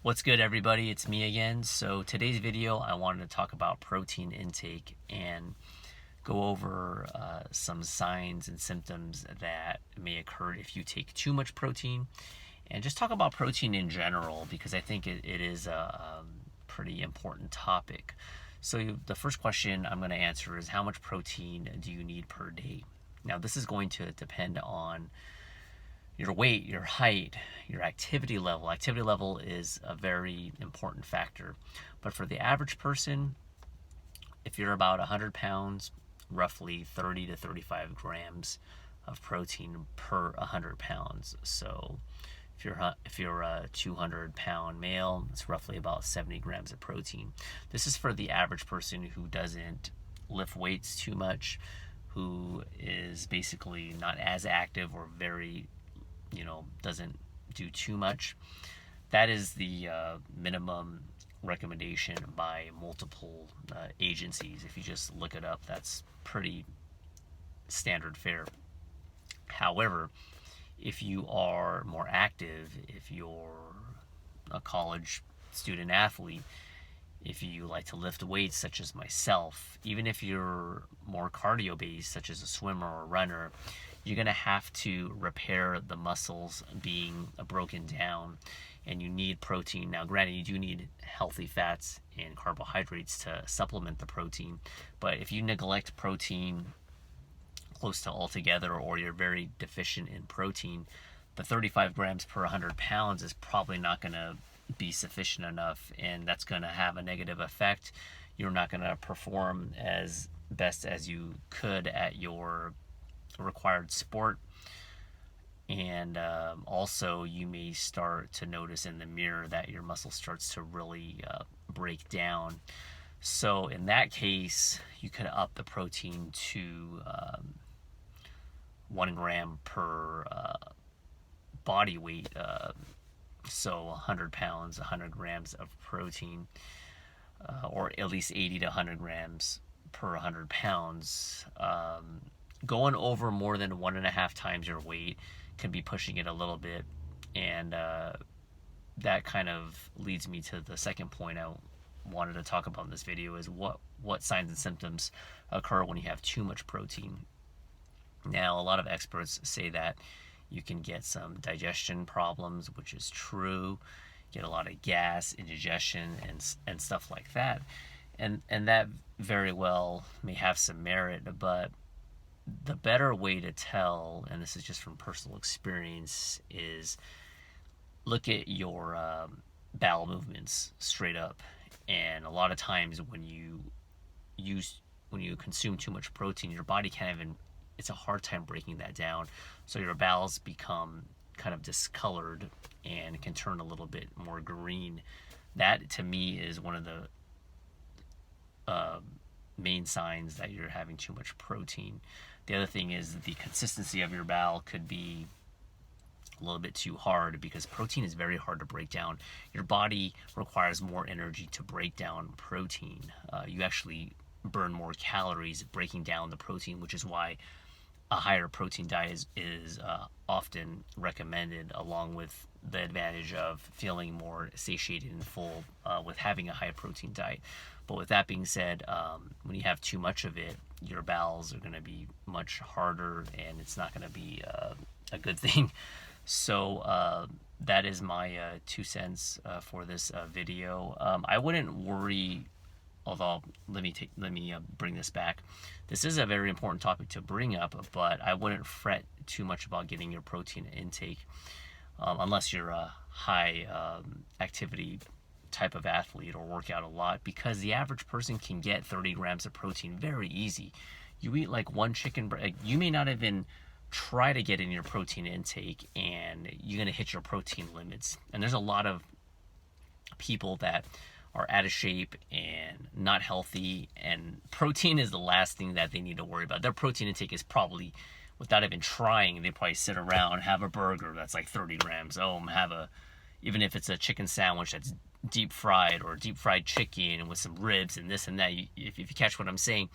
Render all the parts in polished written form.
What's good, everybody? It's me again. So today's video, I wanted to talk about protein intake and go over some signs and symptoms that may occur if you take too much protein, and just talk about protein in general because I think it is a pretty important topic. So the first question I'm going to answer is, how much protein do you need per day? Now, this is going to depend on your weight, your height, your activity level. Activity level is a very important factor. But for the average person, if you're about 100 pounds, roughly 30 to 35 grams of protein per 100 pounds. So if you're a 200-pound male, it's roughly about 70 grams of protein. This is for the average person who doesn't lift weights too much, who is basically not as active or very doesn't do too much. That is the minimum recommendation by multiple agencies. If you just look it up, that's pretty standard fare. However, if you are more active, if you're a college student athlete, if you like to lift weights such as myself, even if you're more cardio based such as a swimmer or a runner, you're going to have to repair the muscles being broken down, and you need protein. Now, granted, you do need healthy fats and carbohydrates to supplement the protein, but if you neglect protein close to altogether, or you're very deficient in protein, the 35 grams per 100 pounds is probably not going to be sufficient enough, and that's going to have a negative effect. You're not going to perform as best as you could at your required sport, and also you may start to notice in the mirror that your muscle starts to really break down. So in that case, you could up the protein to 1 gram per body weight. So 100 pounds, 100 grams of protein, or at least 80 to 100 grams per 100 pounds. Going over more than 1.5 times your weight can be pushing it a little bit, and that kind of leads me to the second point I wanted to talk about in this video, is what signs and symptoms occur when you have too much protein. Now, a lot of experts say that you can get some digestion problems, which is true. Get a lot of gas, indigestion, and stuff like that, and that very well may have some merit. But the better way to tell, and this is just from personal experience, is look at your bowel movements straight up. And a lot of times when you consume too much protein, your body can't even, it's a hard time breaking that down. So your bowels become kind of discolored and can turn a little bit more green. That, to me, is one of the main signs that you're having too much protein. The other thing is the consistency of your bowel could be a little bit too hard, because protein is very hard to break down. Your body requires more energy to break down protein. You actually burn more calories breaking down the protein, which is why a higher protein diet is often recommended, along with the advantage of feeling more satiated and full with having a high protein diet. But with that being said, when you have too much of it, your bowels are going to be much harder, and it's not going to be a good thing. So that is my 2 cents for this video. I wouldn't worry. Although, let me bring this back. This is a very important topic to bring up, but I wouldn't fret too much about getting your protein intake unless you're a high activity type of athlete or work out a lot, because the average person can get 30 grams of protein very easy. You eat like one chicken breast, you may not even try to get in your protein intake, and you're going to hit your protein limits. And there's a lot of people that are out of shape and not healthy, and protein is the last thing that they need to worry about. Their protein intake is probably, without even trying, they probably sit around, have a burger that's like 30 grams. Even if it's a chicken sandwich that's deep fried, or deep fried chicken with some ribs and this and that, if you catch what I'm saying,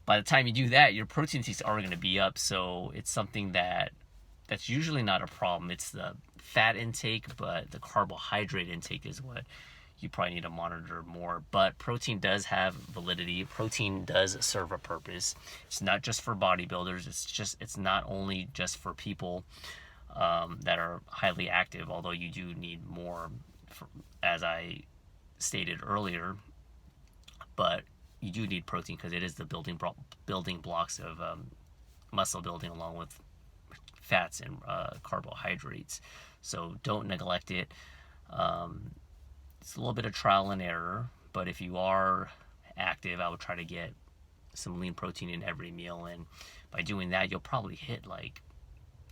by the time you do that, your protein intakes are going to be up. So it's something that that's usually not a problem. It's the fat intake, but the carbohydrate intake is what you probably need to monitor more. But protein does have validity. Protein does serve a purpose. It's not just for bodybuilders. It's not only just for people that are highly active, although you do need more, as I stated earlier. But you do need protein because it is the building blocks of muscle building, along with fats and carbohydrates. So don't neglect it. It's a little bit of trial and error, but if you are active, I would try to get some lean protein in every meal, and by doing that, you'll probably hit like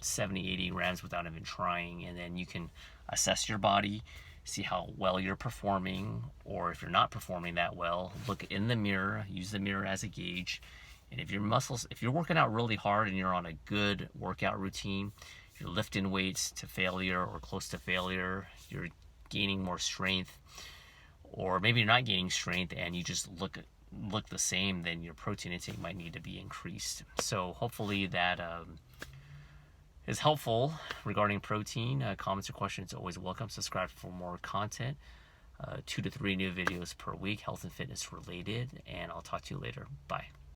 70-80 grams without even trying. And then you can assess your body, see how well you're performing, or if you're not performing that well, look in the mirror, use the mirror as a gauge. And if you're working out really hard and you're on a good workout routine, you're lifting weights to failure or close to failure, you're gaining more strength, or maybe you're not gaining strength and you just look the same, then your protein intake might need to be increased. So hopefully that is helpful regarding protein. Comments or questions always welcome. Subscribe for more content. 2 to 3 new videos per week, health and fitness related, and I'll talk to you later. Bye.